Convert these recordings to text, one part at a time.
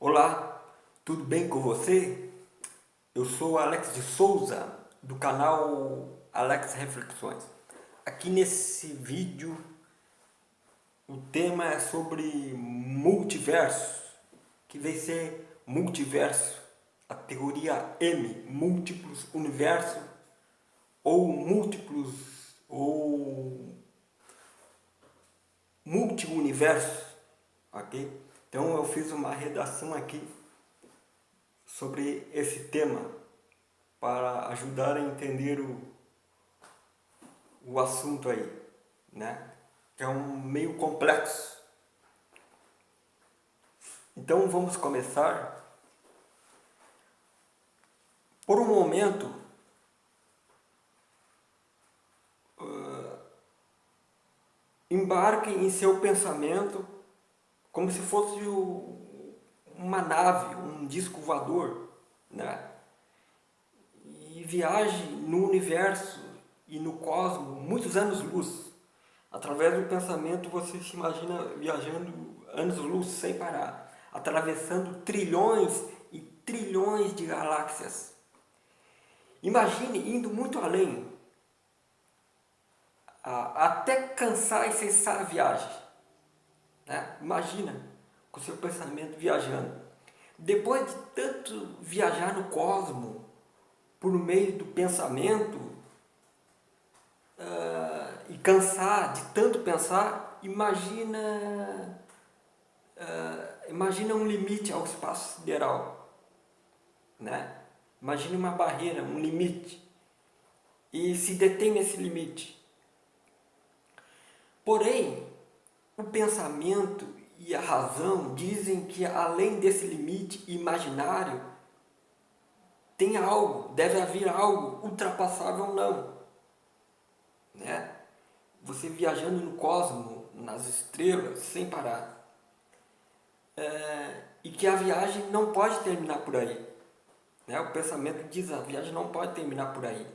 Olá, tudo bem com você? Eu sou Alex de Souza, do canal Alex Reflexões. Aqui nesse vídeo, o tema é sobre multiverso, que vai ser multiverso, a teoria M, múltiplos universos, ou multi-universo, ok? Então eu fiz uma redação aqui sobre esse tema para ajudar a entender o assunto aí, né? Que é um meio complexo. Então vamos começar. Por um momento, embarque em seu pensamento como se fosse uma nave, um disco voador, né? E viaje no universo e no cosmos muitos anos-luz. Através do pensamento você se imagina viajando anos-luz sem parar, atravessando trilhões e trilhões de galáxias. Imagine indo muito além, até cansar e cessar a viagem, né? Imagina com seu pensamento viajando. Depois de tanto viajar no cosmos, por meio do pensamento, e cansar de tanto pensar, imagina um limite ao espaço sideral, né? Imagine uma barreira, um limite, e se detém nesse limite. Porém, o pensamento e a razão dizem que além desse limite imaginário, tem algo, deve haver algo ultrapassável ou não, né? Você viajando no cosmos, nas estrelas, sem parar. E que a viagem não pode terminar por aí, né? O pensamento diz a viagem não pode terminar por aí.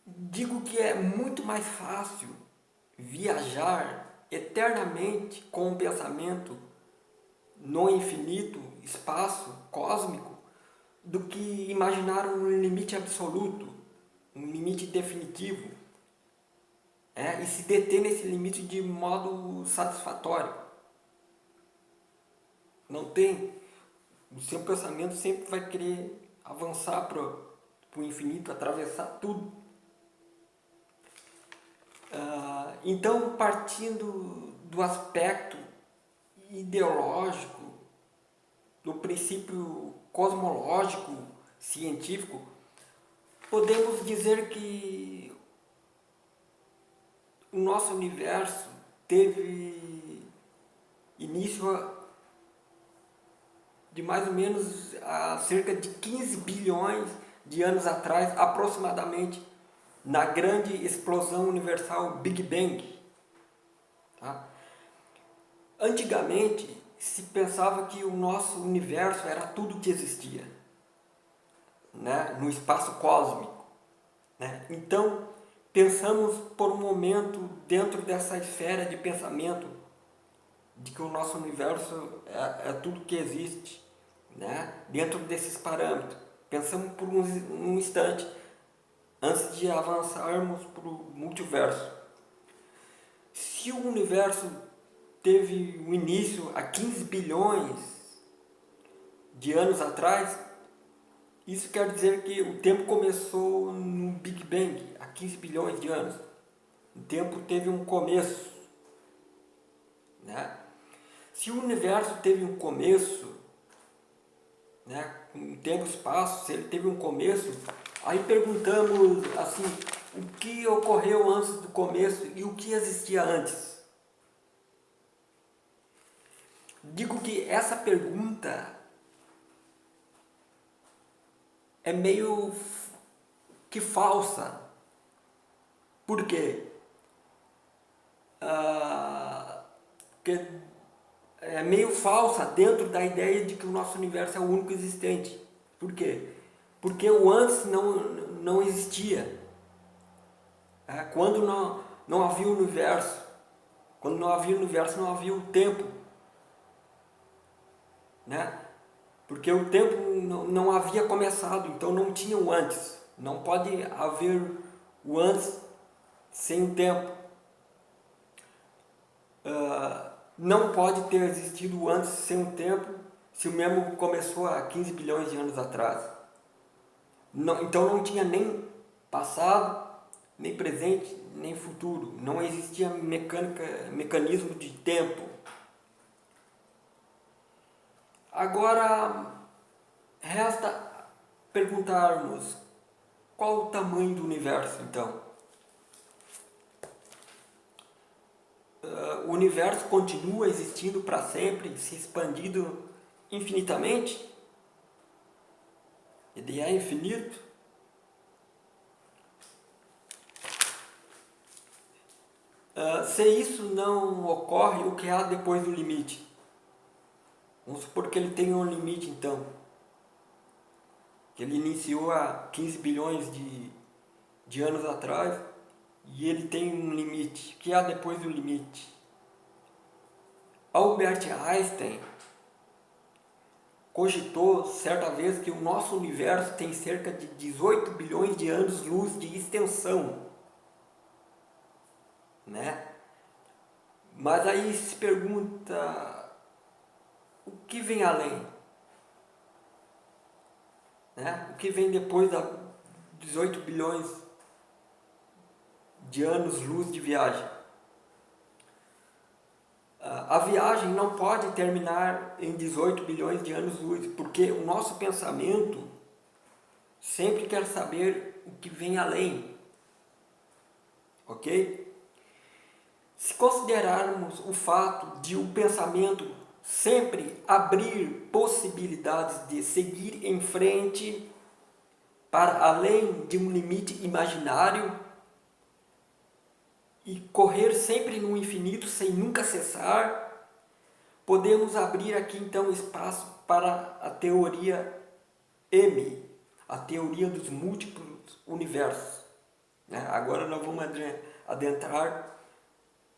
Digo que é muito mais fácil viajar eternamente com o pensamento no infinito espaço cósmico do que imaginar um limite absoluto, um limite definitivo, e se deter nesse limite de modo satisfatório. Não tem. O seu pensamento sempre vai querer avançar para o infinito, atravessar tudo. Então, partindo do aspecto ideológico, do princípio cosmológico, científico, podemos dizer que o nosso universo teve início de mais ou menos há cerca de 15 bilhões de anos atrás, aproximadamente, na grande explosão universal Big Bang. Tá? Antigamente, se pensava que o nosso universo era tudo que existia, né? No espaço cósmico, né? Então, pensamos por um momento dentro dessa esfera de pensamento de que o nosso universo é tudo que existe, né? Dentro desses parâmetros. Pensamos por um instante antes de avançarmos para o multiverso. Se o universo teve um início há 15 bilhões de anos atrás, isso quer dizer que o tempo começou no Big Bang, há 15 bilhões de anos. O tempo teve um começo, né? Se o universo teve um começo, né, com tempo e espaço, se ele teve um começo, aí perguntamos assim, o que ocorreu antes do começo e o que existia antes? Digo que essa pergunta é meio que falsa. Por quê? Porque é meio falsa dentro da ideia de que o nosso universo é o único existente. Por quê? Porque o antes não existia. Quando não havia o universo, quando não havia o universo, não havia o tempo. né? Porque o tempo não havia começado, então não tinha o antes. Não pode haver o antes sem o tempo. Não pode ter existido o antes sem o tempo se o mesmo começou há 15 bilhões de anos atrás. Então não tinha nem passado, nem presente, nem futuro. Não existia mecanismo de tempo. Agora, resta perguntarmos qual o tamanho do universo, então. O universo continua existindo para sempre, se expandindo infinitamente? Ele é infinito? Se isso não ocorre, o que há depois do limite? Vamos supor que ele tenha um limite, então. Que ele iniciou há 15 bilhões de anos atrás e ele tem um limite. O que há depois do limite? Albert Einstein cogitou certa vez que o nosso universo tem cerca de 18 bilhões de anos-luz de extensão, né? Mas aí se pergunta, o que vem além? Né? O que vem depois da 18 bilhões de anos-luz de viagem? A viagem não pode terminar em 18 bilhões de anos-luz, porque o nosso pensamento sempre quer saber o que vem além. Ok? Se considerarmos o fato de o pensamento sempre abrir possibilidades de seguir em frente para além de um limite imaginário e correr sempre no infinito sem nunca cessar, podemos abrir aqui então espaço para a teoria M, a teoria dos múltiplos universos. Agora nós vamos adentrar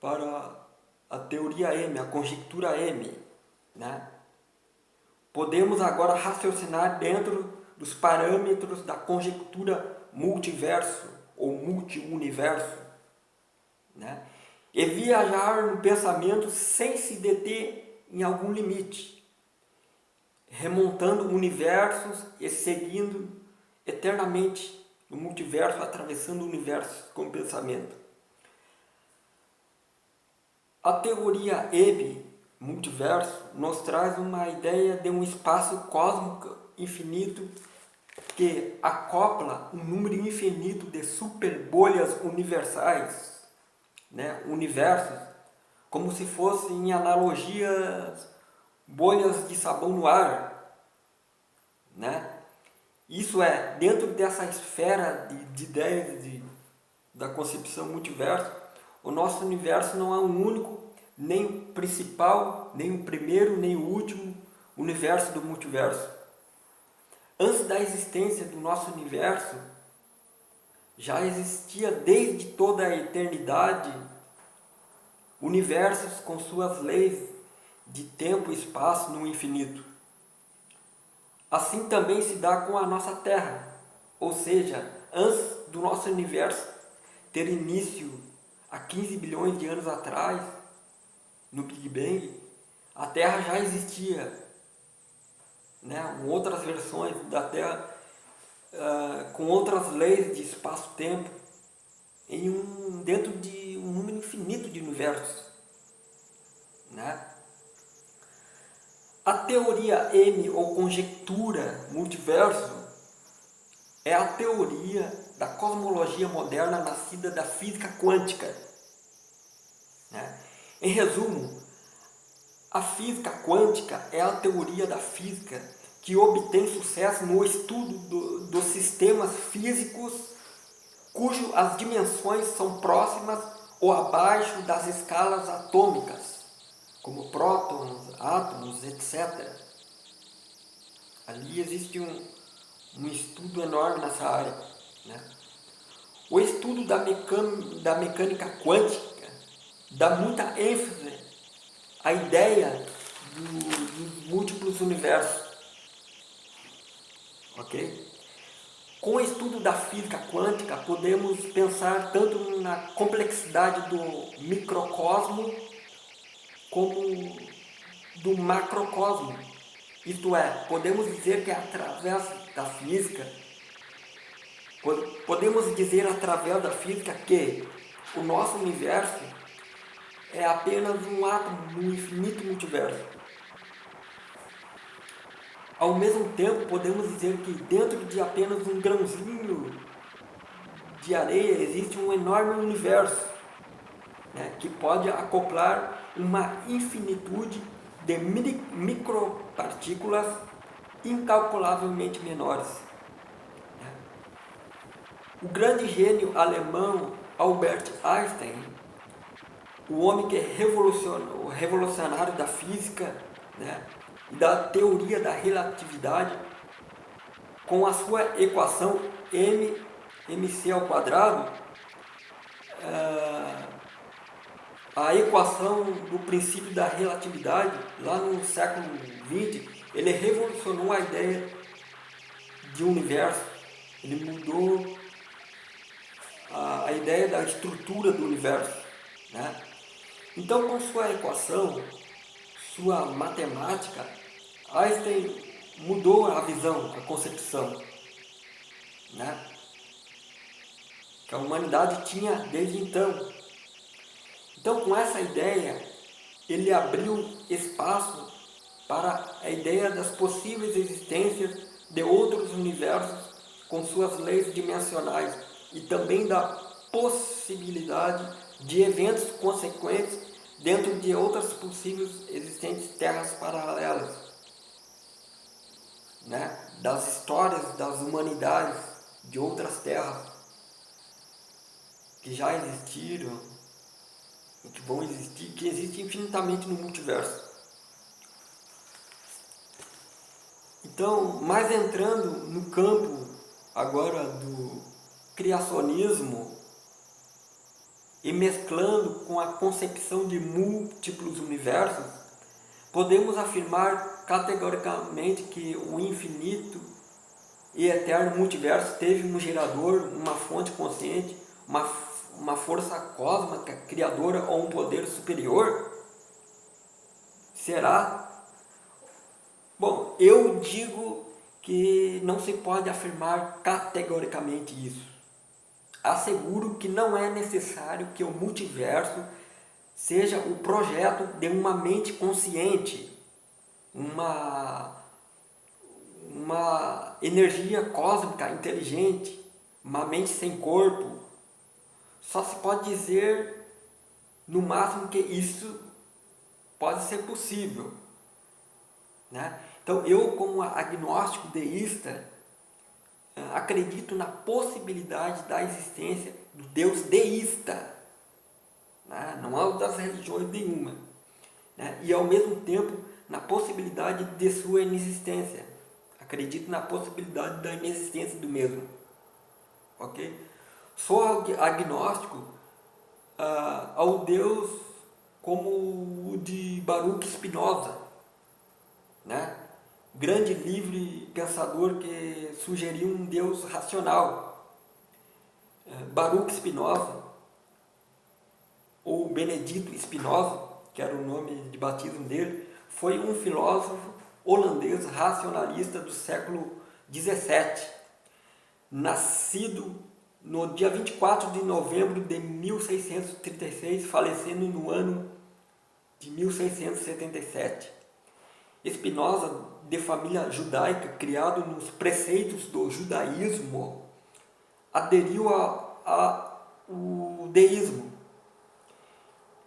para a teoria M, a conjectura M. Podemos agora raciocinar dentro dos parâmetros da conjectura multiverso ou multiuniverso. E viajar no pensamento sem se deter em algum limite, remontando universos e seguindo eternamente no multiverso, atravessando universos com o pensamento. A teoria M, multiverso, nos traz uma ideia de um espaço cósmico infinito que acopla um número infinito de superbolhas universais, universos, como se fossem, em analogias, bolhas de sabão no ar. Isso é, dentro dessa esfera de ideias da concepção multiverso, o nosso universo não é um único, nem o principal, nem o primeiro, nem o último universo do multiverso. Antes da existência do nosso universo, já existia desde toda a eternidade universos com suas leis de tempo e espaço no infinito. Assim também se dá com a nossa Terra, ou seja, antes do nosso universo ter início há 15 bilhões de anos atrás, no Big Bang, a Terra já existia, com outras versões da Terra, com outras leis de espaço-tempo, dentro de um número infinito de universos. A teoria M, ou conjectura multiverso, é a teoria da cosmologia moderna nascida da física quântica. Em resumo, a física quântica é a teoria da física que obtém sucesso no estudo dos sistemas físicos cujas dimensões são próximas ou abaixo das escalas atômicas, como prótons, átomos, etc. Ali existe um estudo enorme nessa área. O estudo da mecânica quântica dá muita ênfase à ideia dos múltiplos universos, ok? Com o estudo da física quântica, podemos pensar tanto na complexidade do microcosmo como do macrocosmo. Isto é, podemos dizer que através da física, que o nosso universo é apenas um átomo no infinito multiverso. Ao mesmo tempo, podemos dizer que dentro de apenas um grãozinho de areia existe um enorme universo, né, que pode acoplar uma infinitude de micropartículas incalculavelmente menores. O grande gênio alemão Albert Einstein, o homem que o revolucionário da física, né, e da teoria da relatividade, com a sua equação mc ao quadrado, a equação do princípio da relatividade, lá no século XX, ele revolucionou a ideia de universo. Ele mudou a ideia da estrutura do universo, né? Então, com sua equação, sua matemática, Einstein mudou a visão, a concepção, né, que a humanidade tinha desde então. Então, com essa ideia, ele abriu espaço para a ideia das possíveis existências de outros universos com suas leis dimensionais e também da possibilidade de eventos consequentes dentro de outras possíveis existentes terras paralelas, né? Das histórias das humanidades de outras terras que já existiram e que vão existir, que existem infinitamente no multiverso. Então, mais entrando no campo agora do criacionismo e mesclando com a concepção de múltiplos universos, podemos afirmar categoricamente que o infinito e eterno multiverso teve um gerador, uma fonte consciente, uma força cósmica criadora ou um poder superior? Será? Bom, eu digo que não se pode afirmar categoricamente isso. Asseguro que não é necessário que o multiverso seja o projeto de uma mente consciente, uma energia cósmica inteligente, uma mente sem corpo. Só se pode dizer, no máximo, que isso pode ser possível, né? Então, eu, como agnóstico deísta, acredito na possibilidade da existência do Deus deísta, né? Não há das religiões nenhuma, né? E, ao mesmo tempo, na possibilidade de sua inexistência. Acredito na possibilidade da inexistência do mesmo. Ok? Sou agnóstico ao Deus como o de Baruch Spinoza, né? Grande livre pensador que sugeriu um Deus racional. Baruch Spinoza, ou Benedito Spinoza, que era o nome de batismo dele, foi um filósofo holandês racionalista do século XVII, nascido no dia 24 de novembro de 1636, falecendo no ano de 1677. Spinoza, de família judaica, criado nos preceitos do judaísmo, aderiu ao deísmo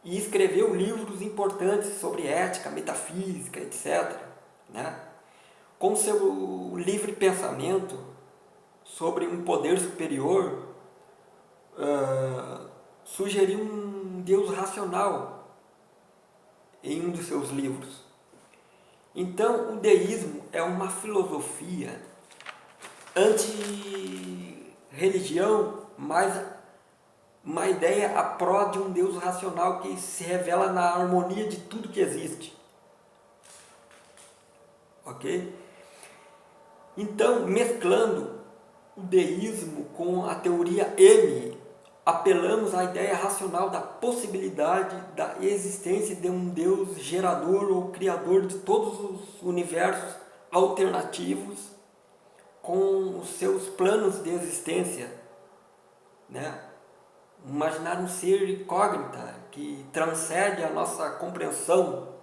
e escreveu livros importantes sobre ética, metafísica, etc., né? Com seu livre pensamento sobre um poder superior, sugeriu um Deus racional em um dos seus livros. Então, o deísmo é uma filosofia anti-religião, mas uma ideia a pró de um Deus racional que se revela na harmonia de tudo que existe. ok? Então, mesclando o deísmo com a teoria M, apelamos à ideia racional da possibilidade da existência de um Deus gerador ou criador de todos os universos alternativos com os seus planos de existência, né? Imaginar um ser incógnita que transcende a nossa compreensão.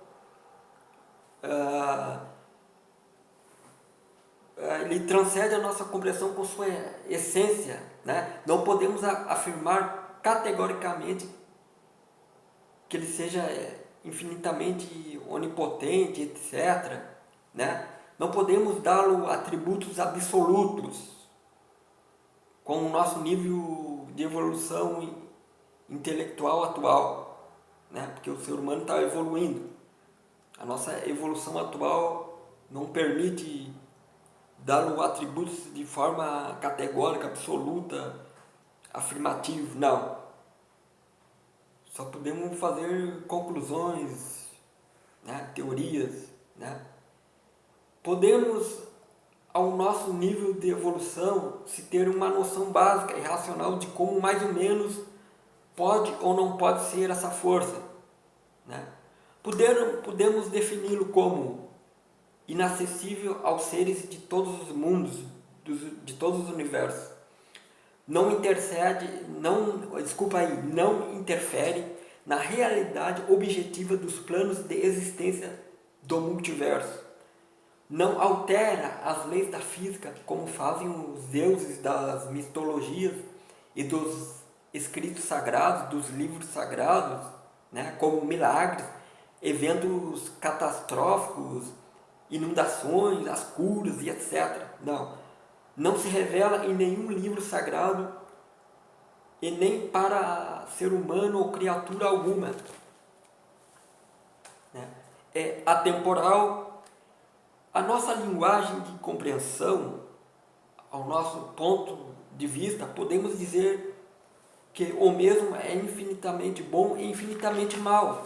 Ele transcende a nossa compreensão com sua essência, né? Não podemos afirmar categoricamente que ele seja infinitamente onipotente, etc., né? Não podemos dá-lo atributos absolutos com o nosso nível de evolução intelectual atual, né? Porque o ser humano está evoluindo. A nossa evolução atual não permite dar-lhe atributos de forma categórica, absoluta, afirmativa, não. Só podemos fazer conclusões, né, teorias, né? Podemos, ao nosso nível de evolução, se ter uma noção básica e racional de como mais ou menos pode ou não pode ser essa força, né? Podemos defini-lo como inacessível aos seres de todos os mundos, de todos os universos. Não interfere na realidade objetiva dos planos de existência do multiverso. Não altera as leis da física como fazem os deuses das mitologias e dos escritos sagrados, dos livros sagrados, né, como milagres, eventos catastróficos, inundações, as curas e etc. Não se revela em nenhum livro sagrado e nem para ser humano ou criatura alguma. É atemporal. A nossa linguagem de compreensão, ao nosso ponto de vista, podemos dizer que o mesmo é infinitamente bom e infinitamente mal,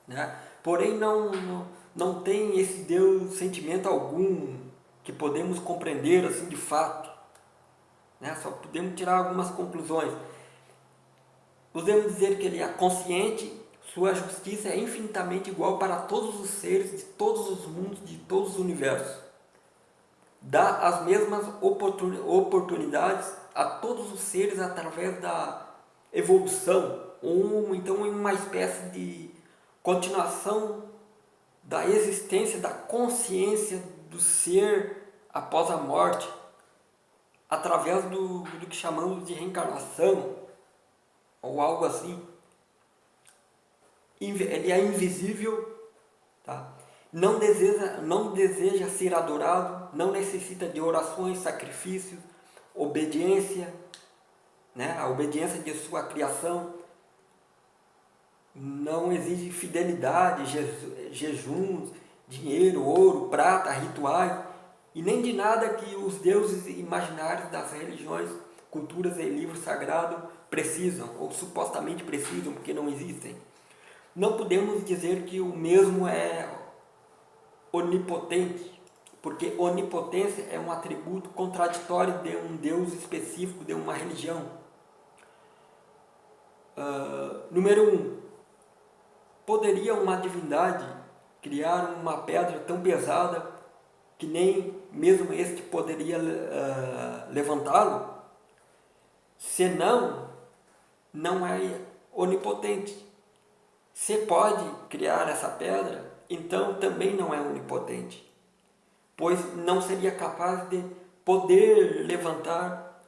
né? Porém, não tem esse Deus sentimento algum que podemos compreender assim de fato, né? Só podemos tirar algumas conclusões. Podemos dizer que ele é consciente, sua justiça é infinitamente igual para todos os seres de todos os mundos, de todos os universos. Dá as mesmas oportunidades a todos os seres através da evolução, ou então em uma espécie de continuação da existência, da consciência do ser após a morte, através do que chamamos de reencarnação, ou algo assim. Ele é invisível, tá? Não deseja ser adorado, não necessita de orações, sacrifícios, obediência, né? A obediência de sua criação. Não exige fidelidade, jejuns, dinheiro, ouro, prata, rituais, e nem de nada que os deuses imaginários das religiões, culturas e livros sagrados precisam, ou supostamente precisam, porque não existem. Não podemos dizer que o mesmo é onipotente, porque onipotência é um atributo contraditório de um Deus específico, de uma religião. Número 1. Poderia uma divindade criar uma pedra tão pesada que nem mesmo este poderia levantá-lo? Se não é onipotente. Se pode criar essa pedra, então também não é onipotente, pois não seria capaz de poder levantar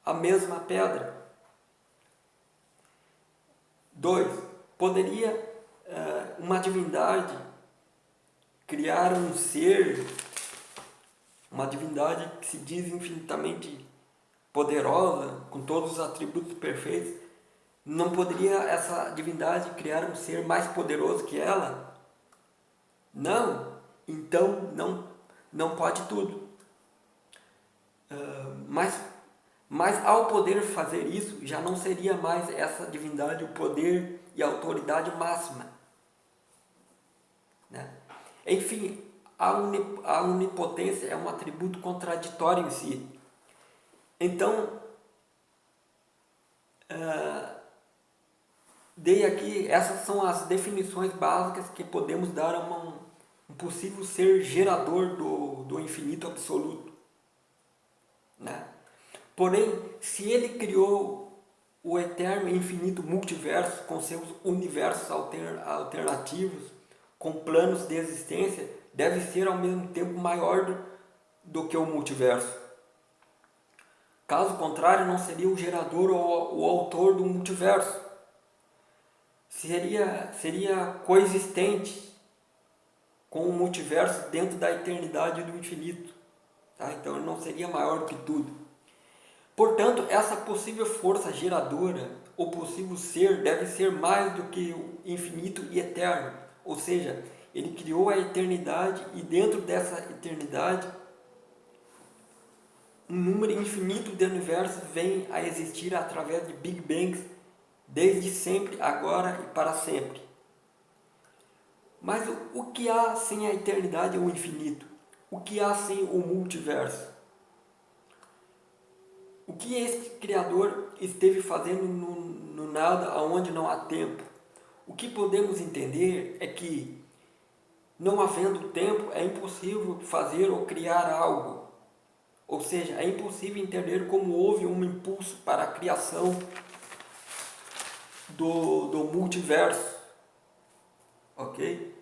a mesma pedra. 2. Poderia uma divindade criar um ser, uma divindade que se diz infinitamente poderosa, com todos os atributos perfeitos, não poderia essa divindade criar um ser mais poderoso que ela? Não. Então não pode tudo. Mas ao poder fazer isso, já não seria mais essa divindade o poder e a autoridade máxima. né? Enfim, a onipotência é um atributo contraditório em si. Então, dei aqui, essas são as definições básicas que podemos dar a um possível ser gerador do infinito absoluto, né? Porém, se ele criou o eterno e infinito multiverso com seus universos alternativos, com planos de existência, deve ser ao mesmo tempo maior do que o multiverso. Caso contrário, não seria o gerador ou o autor do multiverso. Seria coexistente com o multiverso dentro da eternidade do infinito. Tá? Então ele não seria maior do que tudo. Portanto, essa possível força geradora, ou possível ser, deve ser mais do que o infinito e eterno. Ou seja, ele criou a eternidade e dentro dessa eternidade um número infinito de universos vem a existir através de Big Bangs desde sempre, agora e para sempre. Mas o que há sem a eternidade ou o infinito? O que há sem o multiverso? O que este Criador esteve fazendo no nada, aonde não há tempo? O que podemos entender é que, não havendo tempo, é impossível fazer ou criar algo. Ou seja, é impossível entender como houve um impulso para a criação do multiverso. Ok?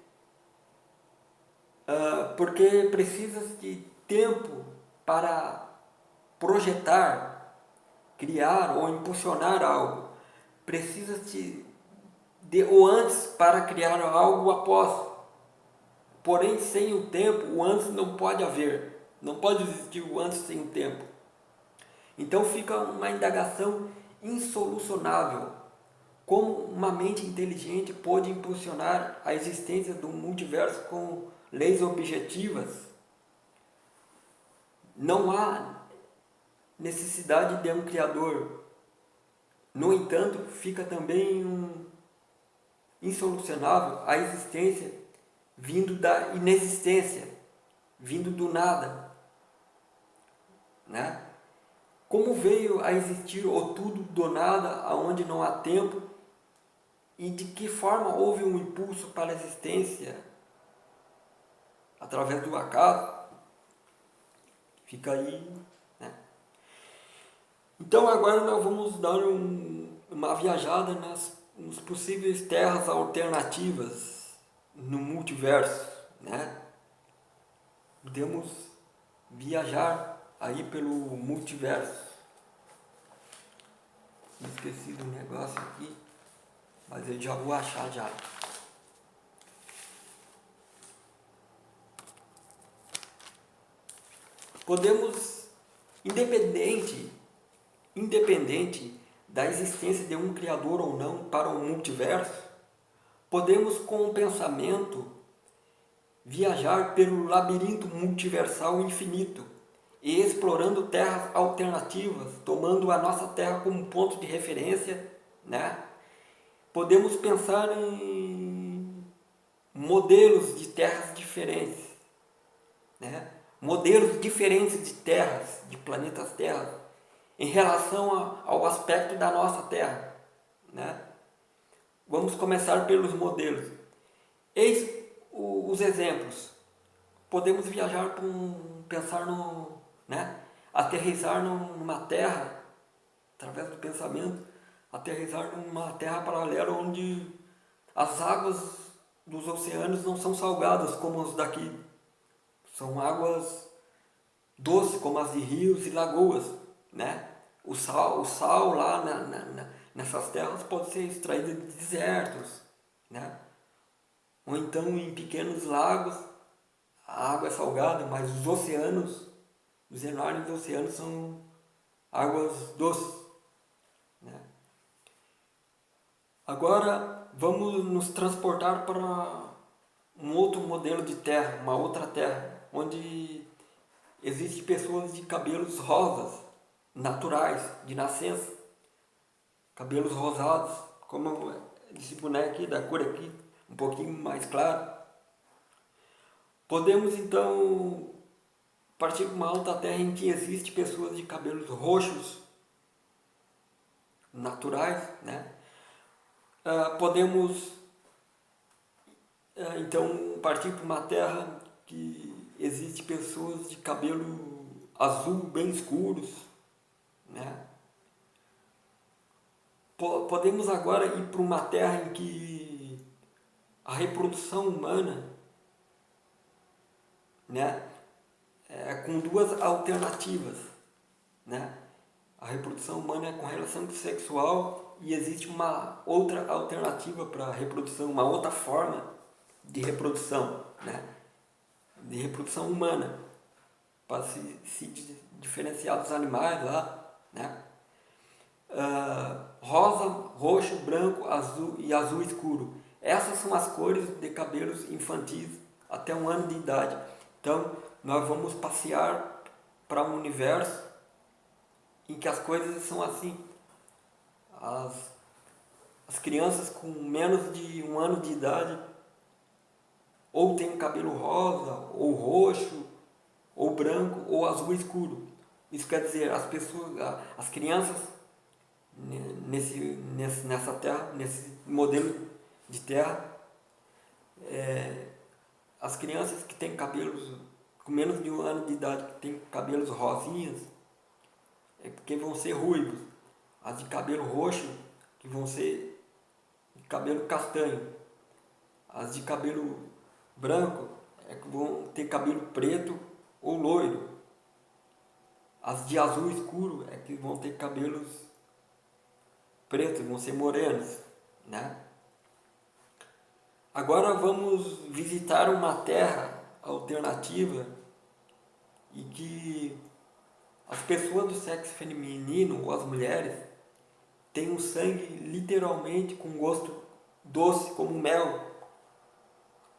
Porque precisa de tempo para projetar, criar ou impulsionar algo. Precisa-se de o antes para criar algo após. Porém, sem o tempo, o antes não pode haver. Não pode existir o antes sem o tempo. Então fica uma indagação insolucionável. Como uma mente inteligente pode impulsionar a existência do multiverso com leis objetivas? Não há necessidade de um criador. No entanto, fica também insolucionável a existência vindo da inexistência, vindo do nada, né? Como veio a existir o tudo do nada, aonde não há tempo, e de que forma houve um impulso para a existência através do acaso? Fica aí, né? Então agora nós vamos dar uma viajada nas possíveis terras alternativas no multiverso, né? Podemos viajar aí pelo multiverso. Esqueci do negócio aqui, mas eu já vou achar já. Podemos, independente da existência de um criador ou não para o multiverso, podemos com o pensamento viajar pelo labirinto multiversal infinito e explorando terras alternativas, tomando a nossa Terra como ponto de referência, né? Podemos pensar em modelos de terras diferentes, né? Modelos diferentes de terras, de planetas Terra, em relação ao aspecto da nossa Terra, né? Vamos começar pelos modelos. Eis os exemplos. Podemos viajar para pensar né? Aterrissar numa Terra, através do pensamento, aterrissar numa Terra paralela onde as águas dos oceanos não são salgadas como as daqui. São águas doces, como as de rios e lagoas, né? O sal lá nessas terras pode ser extraído de desertos, né? Ou então em pequenos lagos a água é salgada, mas os oceanos, os enormes oceanos são águas doces, né? Agora vamos nos transportar para um outro modelo de terra, uma outra terra, onde existem pessoas de cabelos rosas, naturais, de nascença, cabelos rosados, como esse boneco aqui, da cor aqui, um pouquinho mais claro, Podemos então partir para uma outra terra em que existe pessoas de cabelos roxos, naturais, né? Podemos então partir para uma terra que existe pessoas de cabelo azul bem escuros, né? Podemos agora ir para uma terra em que a reprodução humana, né, com duas alternativas, né? A reprodução humana é com relação sexual e existe uma outra alternativa para a reprodução, uma outra forma de reprodução, né? De reprodução humana, para se diferenciar dos animais lá, né? Rosa, roxo, branco, azul e azul escuro. Essas são as cores de cabelos infantis até 1 ano de idade. Então, nós vamos passear para um universo em que as coisas são assim. As crianças com menos de 1 ano de idade ou tem um cabelo rosa, ou roxo, ou branco, ou azul escuro. Isso quer dizer, as crianças nessa terra, nesse modelo de terra, as crianças que têm cabelos com menos de 1 ano de idade, que têm cabelos rosinhas, é porque vão ser ruivos. As de cabelo roxo, que vão ser de cabelo castanho. As de cabelo branco, é que vão ter cabelo preto ou loiro. As de azul escuro, é que vão ter cabelos pretos, vão ser morenos, né? Agora vamos visitar uma terra alternativa e que as pessoas do sexo feminino ou as mulheres têm um sangue literalmente com gosto doce como mel,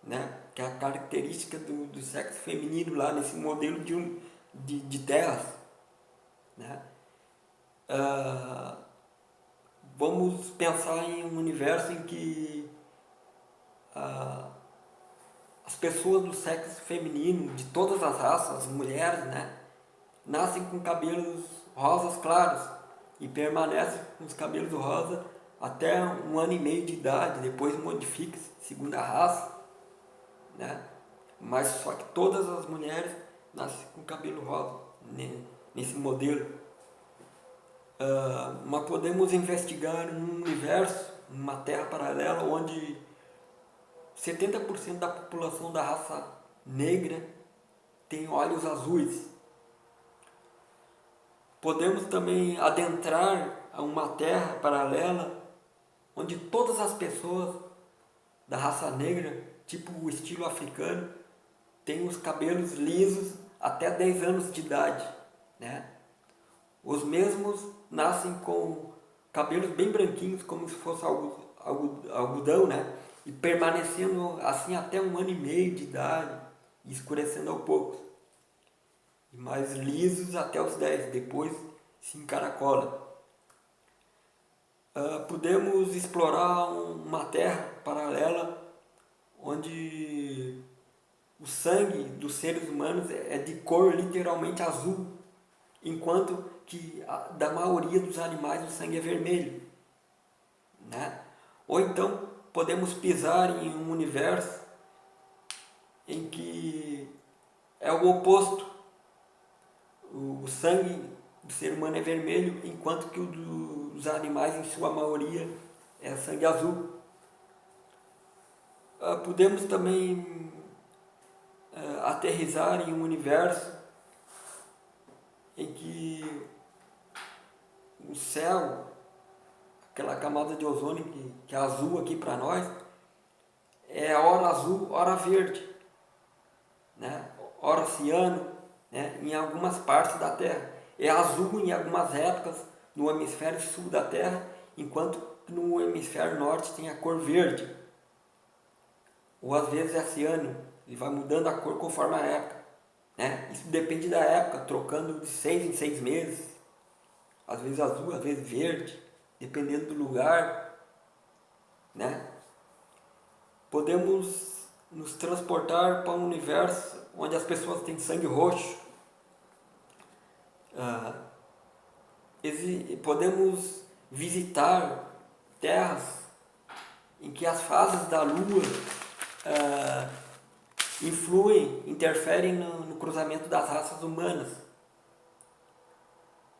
né? Que é a característica do sexo feminino lá nesse modelo de terras, né? Vamos pensar em um universo em que as pessoas do sexo feminino, de todas as raças, as mulheres, né, nascem com cabelos rosas claros e permanecem com os cabelos rosa até 1 ano e meio de idade, depois modifica-se segundo a raça, né? Mas só que todas as mulheres nascem com cabelo rosa nesse modelo. Mas podemos investigar um universo, uma terra paralela, onde 70% da população da raça negra tem olhos azuis. Podemos também adentrar a uma terra paralela onde todas as pessoas da raça negra, tipo o estilo africano, têm os cabelos lisos até 10 anos de idade, né? Os mesmos nascem com cabelos bem branquinhos, como se fosse algodão, né? E permanecendo assim até 1 ano e meio de idade, escurecendo aos poucos. E mais lisos até os 10, depois se encaracola. Podemos explorar uma terra paralela onde o sangue dos seres humanos é de cor literalmente azul, enquanto que da maioria dos animais o sangue é vermelho, né? Ou então podemos pisar em um universo em que é o oposto. O sangue do ser humano é vermelho, enquanto que o dos animais, em sua maioria, é sangue azul. Podemos também aterrissar em um universo em que o céu, aquela camada de ozônio que é azul aqui para nós, é hora azul, hora verde, né? Hora ciano, né? Em algumas partes da Terra. É azul em algumas épocas no hemisfério sul da Terra, enquanto no hemisfério norte tem a cor verde. Ou às vezes é ciano, e vai mudando a cor conforme a época, né? Isso depende da época, trocando de 6 em 6 meses. Às vezes azul, às vezes verde, dependendo do lugar, né? Podemos nos transportar para um universo onde as pessoas têm sangue roxo. Podemos visitar terras em que as fases da Lua influem, interferem no cruzamento das raças humanas,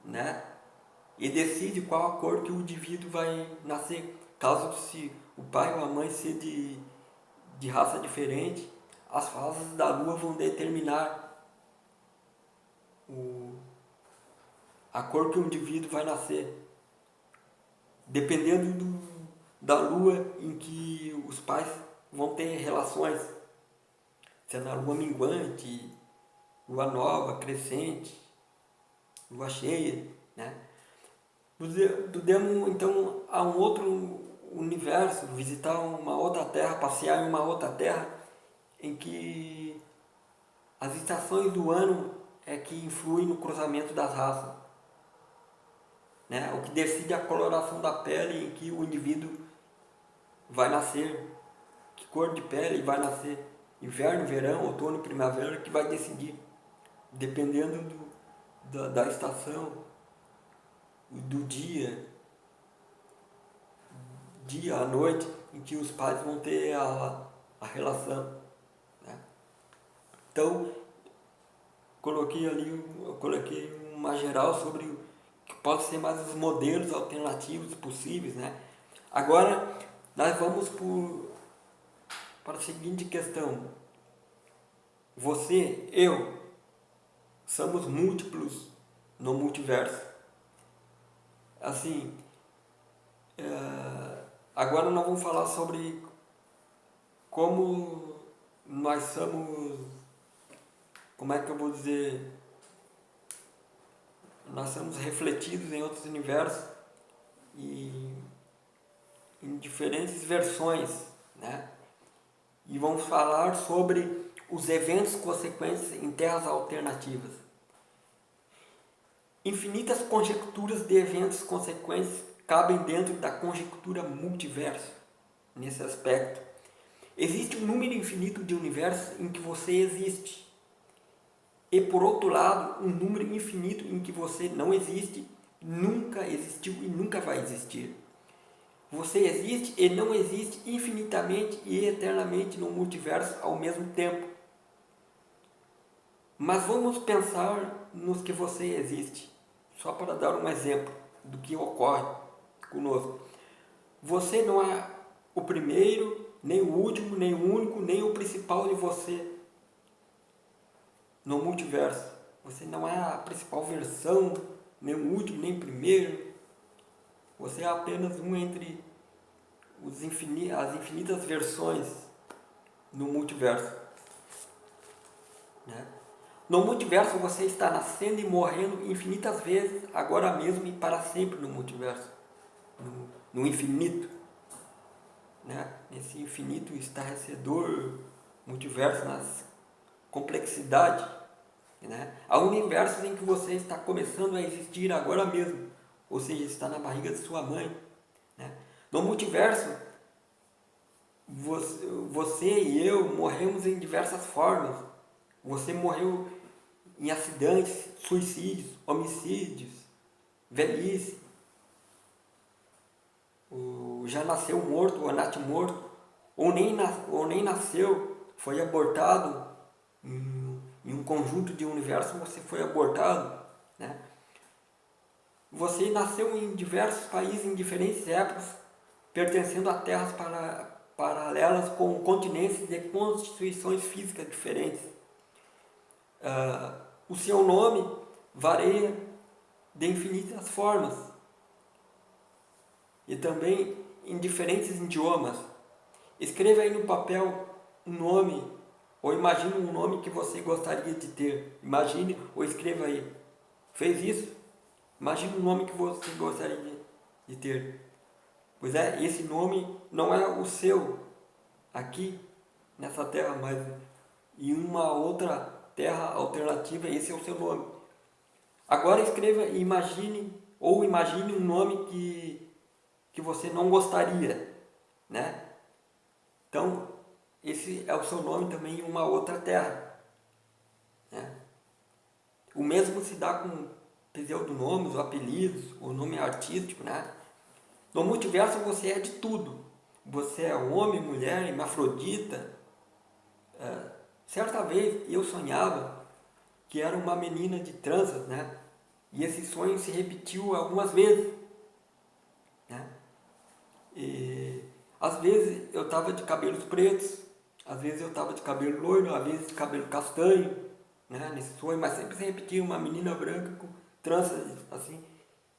né? E decide qual a cor que o indivíduo vai nascer. Caso se o pai ou a mãe seja de raça diferente, as fases da Lua vão determinar a cor que o indivíduo vai nascer. Dependendo da Lua em que os pais vão ter relações. Se é na Lua minguante, Lua nova, crescente, Lua cheia, né? Podemos então a um outro universo, visitar uma outra terra, passear em uma outra terra em que as estações do ano é que influem no cruzamento das raças, né? O que decide a coloração da pele em que o indivíduo vai nascer, que cor de pele vai nascer, inverno, verão, outono, primavera, que vai decidir, dependendo da estação, do dia à noite em que os pais vão ter a relação, né? Então, eu coloquei uma geral sobre o que pode ser mais os modelos alternativos possíveis, né? Agora, nós vamos para a seguinte questão. Você, eu, somos múltiplos no multiverso. Assim, agora nós vamos falar sobre como nós somos, como é que eu vou dizer, nós somos refletidos em outros universos e em diferentes versões, né? E vamos falar sobre os eventos consequentes em terras alternativas. Infinitas conjecturas de eventos consequentes cabem dentro da conjectura multiverso. Nesse aspecto, existe um número infinito de universos em que você existe. E por outro lado, um número infinito em que você não existe, nunca existiu e nunca vai existir. Você existe e não existe infinitamente e eternamente no multiverso ao mesmo tempo. Mas vamos pensar nos que você existe, só para dar um exemplo do que ocorre conosco. Você não é o primeiro, nem o último, nem o único, nem o principal de você no multiverso. Você não é a principal versão, nem o último, nem o primeiro. Você é apenas um entre as infinitas versões no multiverso, né? No multiverso você está nascendo e morrendo infinitas vezes, agora mesmo e para sempre no multiverso, no infinito, né? Nesse infinito estarrecedor multiverso, na complexidade, né? Há universos em que você está começando a existir agora mesmo, ou seja, está na barriga de sua mãe, né? No multiverso, você e eu morremos em diversas formas. Você morreu em acidentes, suicídios, homicídios, velhice. Já nasceu morto ou natimorto, ou nem nasceu, foi abortado em um conjunto de universos, você foi abortado, né? Você nasceu em diversos países, em diferentes épocas, pertencendo a terras paralelas com continentes de constituições físicas diferentes. O seu nome varia de infinitas formas e também em diferentes idiomas. Escreva aí no papel um nome, ou imagine um nome que você gostaria de ter. Imagine ou escreva aí. Fez isso? Imagine um nome que você gostaria de ter. Pois é, esse nome não é o seu aqui nessa terra, mas em uma outra terra alternativa, esse é o seu nome. Agora escreva e imagine um nome que você não gostaria, né? Então, esse é o seu nome também em uma outra terra, né? O mesmo se dá com pseudonomes, ou apelidos, o nome artístico, né? No multiverso você é de tudo. Você é homem, mulher, hermafrodita. Certa vez eu sonhava que era uma menina de tranças, né? E esse sonho se repetiu algumas vezes, né? E às vezes eu estava de cabelos pretos, às vezes eu estava de cabelo loiro, às vezes de cabelo castanho, né? Nesse sonho, mas sempre se repetia uma menina branca com tranças assim.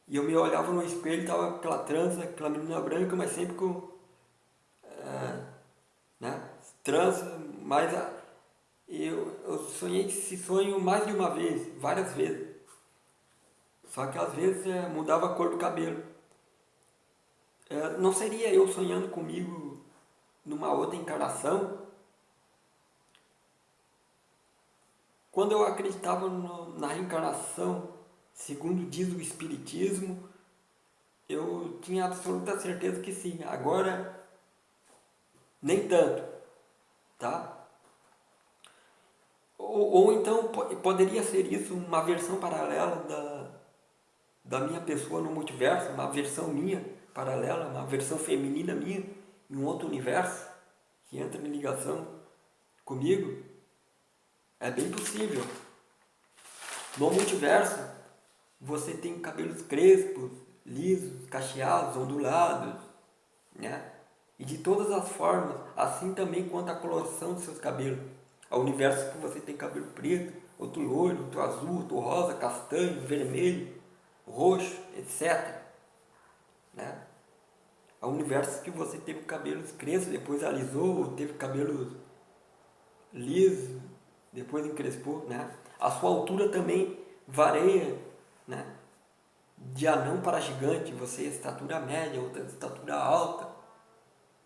E eu me olhava no espelho e estava aquela trança, aquela menina branca, mas sempre com, né? Trança, mas eu sonhei esse sonho mais de uma vez, várias vezes. Só que às vezes mudava a cor do cabelo. Não seria eu sonhando comigo numa outra encarnação? Quando eu acreditava na reencarnação, segundo diz o Espiritismo, eu tinha absoluta certeza que sim. Agora, nem tanto, tá? Ou então poderia ser isso uma versão paralela da minha pessoa no multiverso, uma versão minha paralela, uma versão feminina minha em um outro universo que entra em ligação comigo. É bem possível. No multiverso, você tem cabelos crespos, lisos, cacheados, ondulados, né? E de todas as formas, assim também quanto a coloração dos seus cabelos. Há universos que você tem cabelo preto, outro loiro, outro azul, outro rosa, castanho, vermelho, roxo, etc. Né? Há universos que você teve cabelos crespos, depois alisou, teve cabelos lisos, depois encrespou, né? A sua altura também varia, né? De anão para gigante, você é estatura média, outra estatura alta,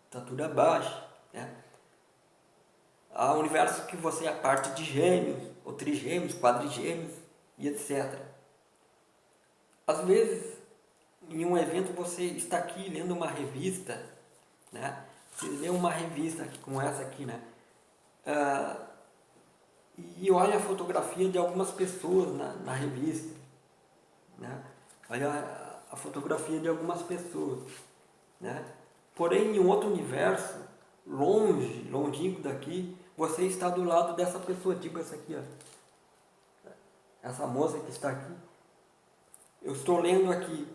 estatura baixa, né? Há universos que você é parte de gêmeos, ou trigêmeos, quadrigêmeos e etc. Às vezes, em um evento você está aqui lendo uma revista, né? Você lê uma revista aqui, como essa aqui, né? E olha a fotografia de algumas pessoas na revista, né? Olha a fotografia de algumas pessoas, né? Porém, em um outro universo, longe, longínquo daqui, você está do lado dessa pessoa, tipo essa aqui, ó. Essa moça que está aqui. Eu estou lendo aqui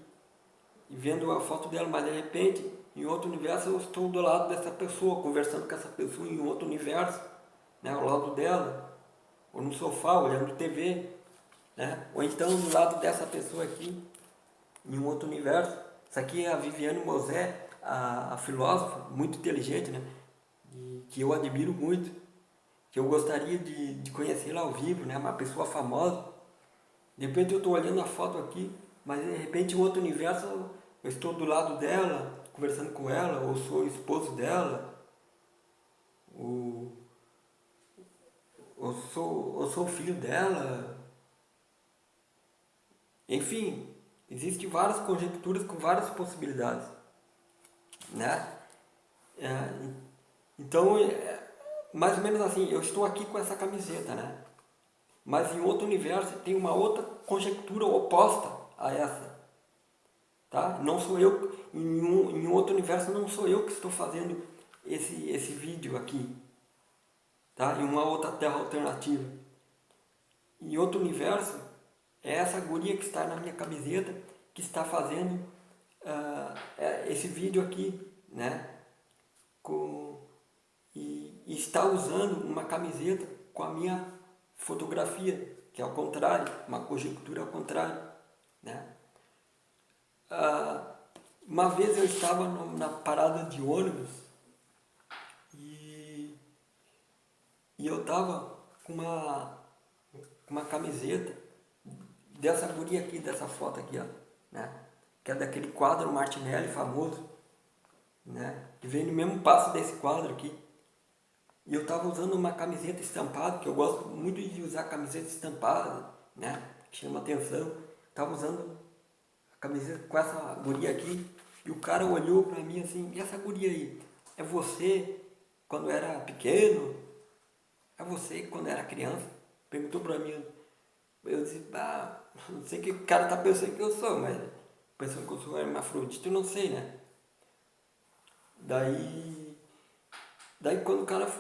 e vendo a foto dela, mas de repente, em outro universo, eu estou do lado dessa pessoa, conversando com essa pessoa em outro universo, né? Ao lado dela, ou no sofá, olhando TV, né? Ou então do lado dessa pessoa aqui, em um outro universo. Essa aqui é a Viviane Mosé, a filósofa, muito inteligente, né? E que eu admiro muito, que eu gostaria de conhecê-la ao vivo, né? Uma pessoa famosa. De repente eu estou olhando a foto aqui, mas de repente em outro universo eu estou do lado dela, conversando com ela, ou sou o esposo dela, ou, ou sou o filho dela. Enfim, existem várias conjecturas com várias possibilidades, né? Então, mais ou menos assim, eu estou aqui com essa camiseta, né? Mas em outro universo tem uma outra conjectura oposta a essa, tá? Não sou eu, em outro universo não sou eu que estou fazendo esse vídeo aqui, tá? Em uma outra terra alternativa. Em outro universo, é essa guria que está na minha camiseta que está fazendo esse vídeo aqui, né? E está usando uma camiseta com a minha fotografia, que é ao contrário, uma conjectura ao contrário, né? Uma vez eu estava na parada de ônibus e, e eu estava com uma camiseta dessa guria aqui, dessa foto aqui, ó, né? Que é daquele quadro Martinelli famoso, né? Que vem no mesmo passo desse quadro aqui. E eu estava usando uma camiseta estampada, que eu gosto muito de usar camiseta estampada, né? Que chama atenção. Estava usando a camiseta com essa guria aqui. E o cara olhou para mim assim, e essa guria aí? É você? quando era pequeno? É você quando era criança? Perguntou pra mim. Eu disse, não sei o que o cara tá pensando que eu sou, mas pensando que eu sou hermafrodita, eu não sei, né? Daí quando o cara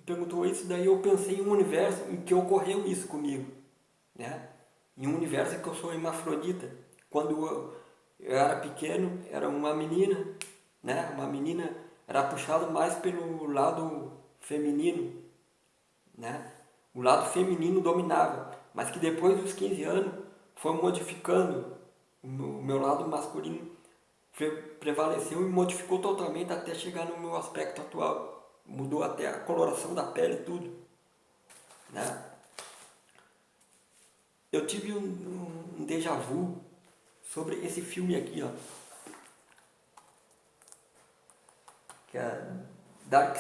perguntou isso, daí eu pensei em um universo em que ocorreu isso comigo, né? Em um universo em que eu sou hermafrodita. Quando eu era pequeno, era uma menina, né? Uma menina era puxada mais pelo lado feminino, né? O lado feminino dominava, mas que depois dos 15 anos foi modificando. O meu lado masculino prevaleceu e modificou totalmente até chegar no meu aspecto atual. Mudou até a coloração da pele e tudo, né? Eu tive um déjà vu sobre esse filme aqui, ó, que é Dark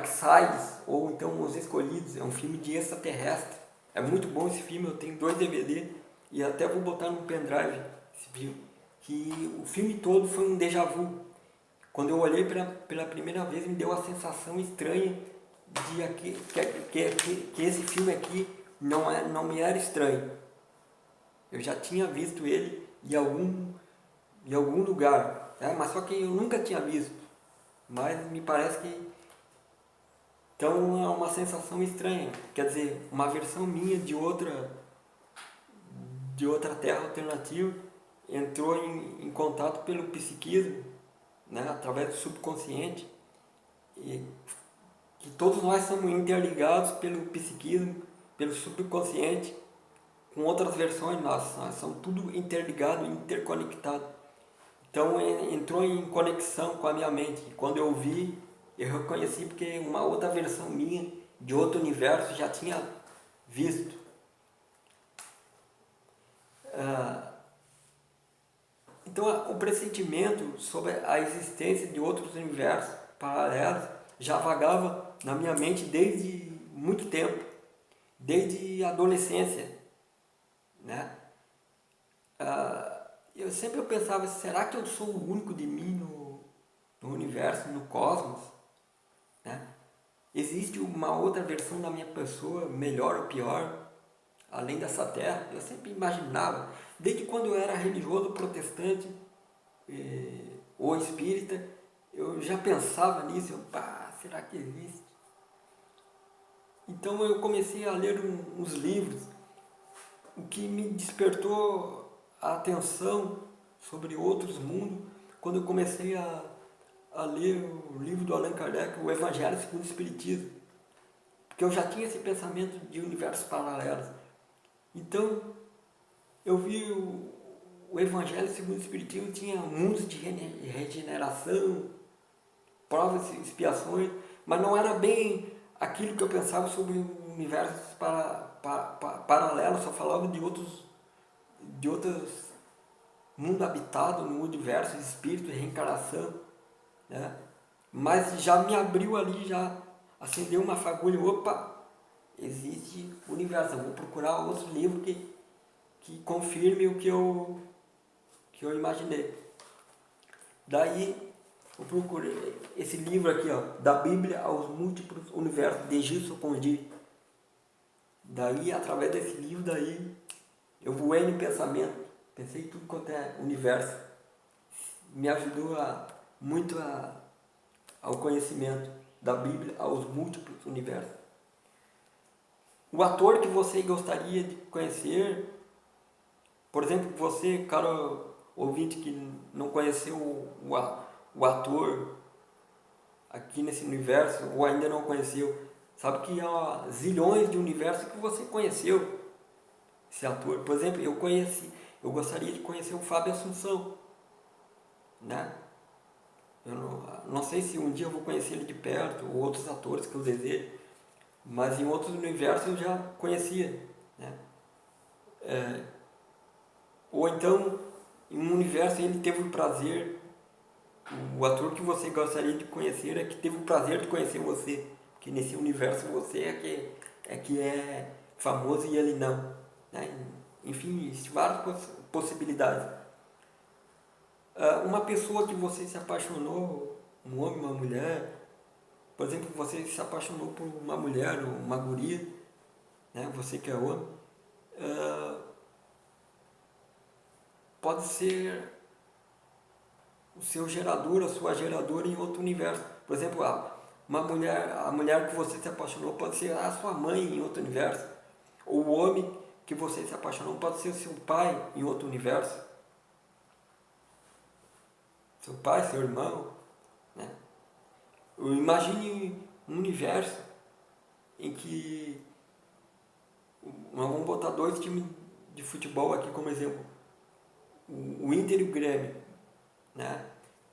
Sides, ou então Os Escolhidos. É um filme de extraterrestre. É muito bom esse filme, eu tenho 2 DVD e até vou botar no pendrive esse filme. Que o filme todo foi um déjà vu. Quando eu olhei pela primeira vez, me deu a sensação estranha de que esse filme aqui não me era estranho. Eu já tinha visto ele em algum lugar, né? Mas só que eu nunca tinha visto. Mas me parece que então é uma sensação estranha. Quer dizer, uma versão minha de outra terra alternativa entrou em contato pelo psiquismo, né? Através do subconsciente. E que todos nós somos interligados pelo psiquismo, pelo subconsciente, com outras versões nós somos tudo interligado, interconectado. Então entrou em conexão com a minha mente. E quando eu vi, eu reconheci porque uma outra versão minha, de outro universo, já tinha visto. Então o pressentimento sobre a existência de outros universos paralelos já vagava na minha mente desde muito tempo, desde a adolescência, né? Eu sempre pensava, será que eu sou o único de mim no universo, no cosmos, né? Existe uma outra versão da minha pessoa, melhor ou pior, além dessa terra? Eu sempre imaginava, desde quando eu era religioso protestante ou espírita, eu já pensava nisso, será que existe? Então eu comecei a ler uns livros, o que me despertou a atenção sobre outros mundos, quando eu comecei a ler o livro do Allan Kardec, o Evangelho segundo o Espiritismo, porque eu já tinha esse pensamento de universos paralelos. Então eu vi o Evangelho segundo o Espiritismo tinha mundos de regeneração, provas e expiações, mas não era bem aquilo que eu pensava sobre universos paralelos, só falava de outros mundo habitado no universo, espírito, reencarnação, né? Mas já me abriu ali, já acendeu uma fagulha, opa, existe universo, eu vou procurar outro livro que confirme o que eu imaginei. Daí eu procurei esse livro aqui, ó, da Bíblia aos Múltiplos Universos, de Gilson Condi. Daí, através desse livro, daí eu voei no pensamento, pensei em tudo quanto é universo. Me ajudou muito ao conhecimento da Bíblia aos múltiplos universos. O ator que você gostaria de conhecer, por exemplo, você, cara ouvinte que não conheceu o ator aqui nesse universo, ou ainda não conheceu, sabe que há zilhões de universos que você conheceu esse ator. Por exemplo, eu gostaria de conhecer o Fábio Assunção, né? Eu não sei se um dia eu vou conhecer ele de perto, ou outros atores que eu desejo, mas em outros universos eu já conhecia, né? Ou então, em um universo ele teve o prazer, o ator que você gostaria de conhecer é que teve o prazer de conhecer você, porque nesse universo você é que é famoso e ele não, né? Enfim, existem várias possibilidades. Uma pessoa que você se apaixonou um homem, uma mulher. Por exemplo, você se apaixonou por uma mulher ou uma guria, né? Você que é homem, pode ser o seu gerador, a sua geradora em outro universo. Por exemplo, a mulher que você se apaixonou pode ser a sua mãe em outro universo. Ou o homem que você se apaixonou pode ser o seu pai em outro universo. Seu pai, seu irmão, né? Imagine um universo em que nós vamos botar dois times de futebol aqui como exemplo, o Inter e o Grêmio, né?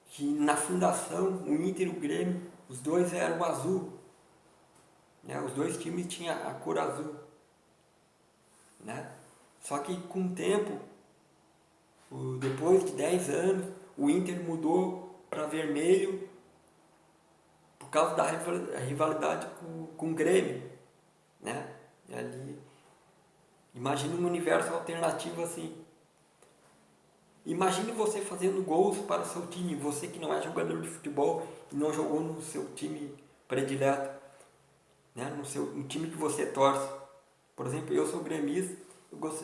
Que na fundação o Inter e o Grêmio, os dois eram azul, né? Os dois times tinham a cor azul, né? Só que com o tempo, depois de 10 anos, o Inter mudou para vermelho por causa da rivalidade com o Grêmio, né? E ali, imagina um universo alternativo assim. Imagine você fazendo gols para o seu time, você que não é jogador de futebol e não jogou no seu time predileto, né? No time que você torce. Por exemplo, eu sou gremista,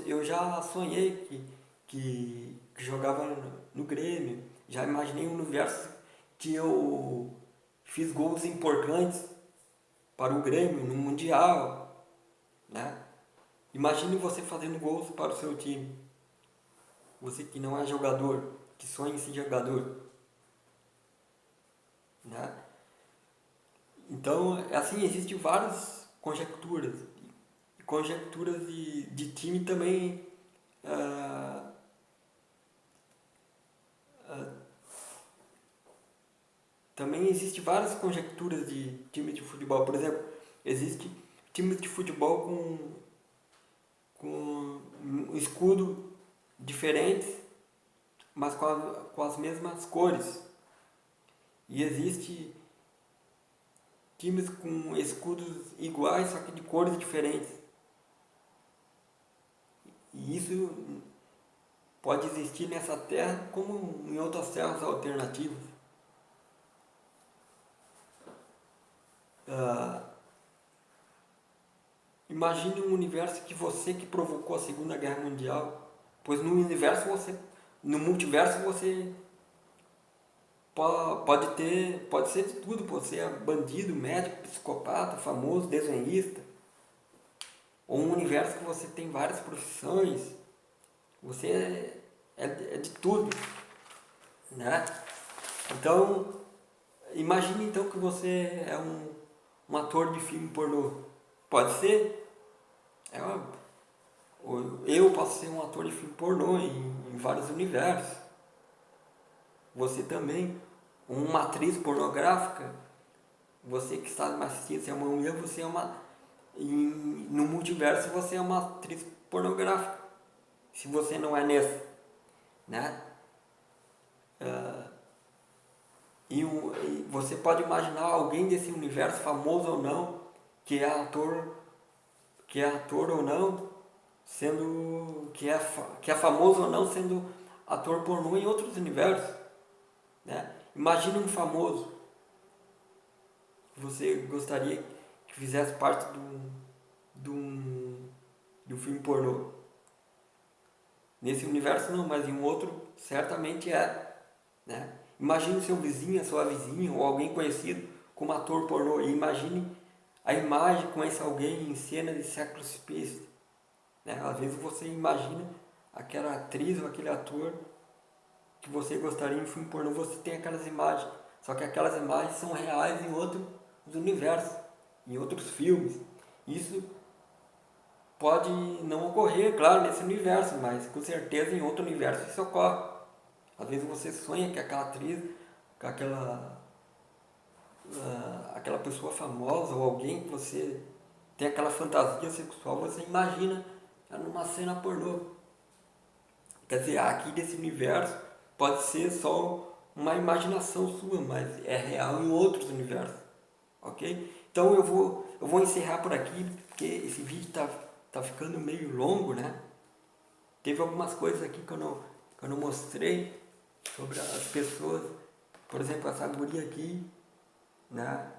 eu já sonhei que jogava no Grêmio, já imaginei um universo que eu fiz gols importantes para o Grêmio no Mundial, né? Imagine você fazendo gols para o seu time. Você que não é jogador, que sonha em ser jogador, né? Então, assim, existem várias conjecturas. Conjecturas de time também. ah, ah, Também existem várias conjecturas de times de futebol. Por exemplo, existe times de futebol com um escudo diferentes, mas com as mesmas cores. E existe times com escudos iguais, só que de cores diferentes. E isso pode existir nessa terra como em outras terras alternativas. Imagine um universo que você que provocou a Segunda Guerra Mundial, pois no multiverso você pode ser de tudo, você é bandido, médico, psicopata, famoso, desenhista, ou um universo que você tem várias profissões, você é de tudo, né? Então, imagine então que você é um ator de filme pornô. Pode ser, eu posso ser um ator de filme pornô em vários universos. Você também, uma atriz pornográfica, você que está me assistindo, se é uma mulher, você é no multiverso você é uma atriz pornográfica. Se você não é nesse, né? E você pode imaginar alguém desse universo, famoso ou não, que é ator ou não, que é famoso ou não, sendo ator pornô em outros universos, né? Imagine um famoso que você gostaria que fizesse parte de um filme pornô. Nesse universo não, mas em um outro certamente é, né? Imagine seu vizinho, a sua vizinha ou alguém conhecido como ator pornô e imagine a imagem com esse alguém em cena de sexo explícito, né? Às vezes você imagina aquela atriz ou aquele ator que você gostaria em filme pornô, você tem aquelas imagens, só que aquelas imagens são reais em outros universos, em outros filmes. Isso pode não ocorrer, claro, nesse universo, mas com certeza em outro universo isso ocorre. Às vezes você sonha que aquela atriz, com aquela pessoa famosa ou alguém que você tem aquela fantasia sexual, você imagina numa cena pornô. Quer dizer, aqui desse universo pode ser só uma imaginação sua, mas é real em outros universos, ok? Então eu vou encerrar por aqui, porque esse vídeo tá ficando meio longo, né? Teve algumas coisas aqui que eu não mostrei sobre as pessoas. Por exemplo, essa guria aqui, né?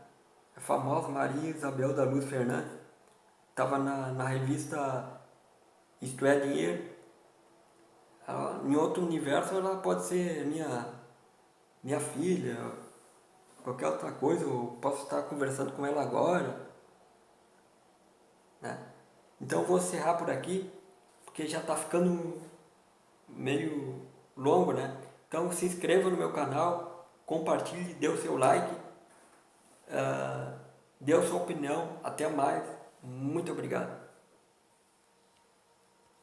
A famosa Maria Isabel da Luz Fernandes, estava na revista Isto é Dinheiro. Em outro universo ela pode ser minha filha, qualquer outra coisa, eu posso estar conversando com ela agora, né? Então eu vou encerrar por aqui, porque já está ficando meio longo, né? Então se inscreva no meu canal, compartilhe, dê o seu like, dê a sua opinião. Até mais, muito obrigado.